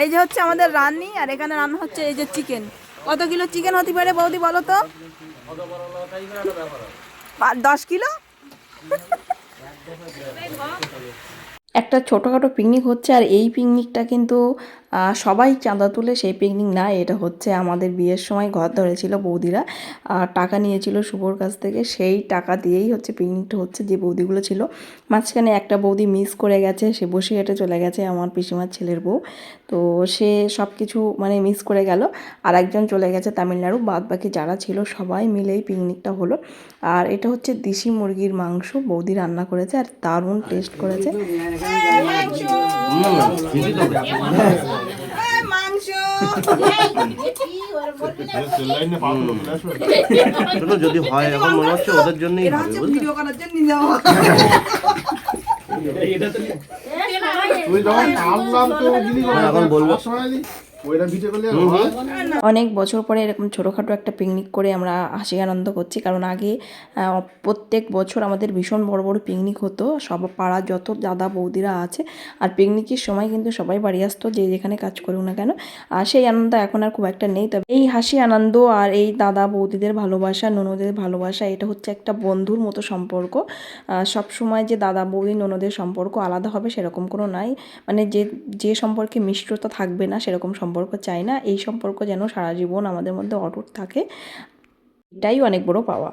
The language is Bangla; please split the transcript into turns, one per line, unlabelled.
এই যে হচ্ছে আমাদের রান্নি, আর এখানে রান্না হচ্ছে এই যে চিকেন। কত কিলো চিকেন হতে পারে বৌদি বলো তো? 10 কিলো। একটা ছোটোখাটো পিকনিক হচ্ছে, আর এই পিকনিকটা কিন্তু সবাই চাঁদা তুলে সেই পিকনিক না, এটা হচ্ছে আমাদের বিয়ের সময় ঘর ধরেছিল বৌদিরা, টাকা নিয়েছিল শুভর কাছ থেকে, সেই টাকা দিয়েই হচ্ছে পিকনিকটা হচ্ছে। যে বৌদিগুলো ছিল, মাঝখানে একটা বৌদি মিস করে গেছে, সে বসিরহাটে চলে গেছে, আমার পিসিমার ছেলের বউ, তো সে সব কিছু মানে মিস করে গেল। আর একজন চলে গেছে তামিলনাড়ু, বাদ বাকি যারা ছিল সবাই মিলেই পিকনিকটা হলো। আর এটা হচ্ছে দেশি মুরগির মাংস বৌদি রান্না করেছে, আর দারুণ টেস্ট করেছে।
যদি হয় এখন মনে হচ্ছে ওদের জন্যই এখন বলবো।
অনেক বছর পরে এরকম ছোটোখাটো একটা পিকনিক করে আমরা হাসি আনন্দ করছি, কারণ আগে প্রত্যেক বছর আমাদের ভীষণ বড় বড় পিকনিক হতো, সব পাড়ার যত দাদা বৌদিরা আছে, আর পিকনিকের সময় কিন্তু সবাই বাড়ি আসতো, যে যেখানে কাজ করুক না কেন। আর সেই আনন্দ এখন আর খুব একটা নেই। তবে এই হাসি আনন্দ আর এই দাদা বৌদিদের ভালোবাসা, ননদের ভালোবাসা, এটা হচ্ছে একটা বন্ধুর মতো সম্পর্ক। সব সময় যে দাদা বৌদি ননদের সম্পর্ক আলাদা হবে সেরকম কোনো নাই, মানে যে সম্পর্কে মিষ্টতা থাকবে না সেরকম সম্পর্ক চাই না। এই সম্পর্ক যেন সারা জীবন আমাদের মধ্যে অটুট থাকে, এটাই অনেক বড় পাওয়া।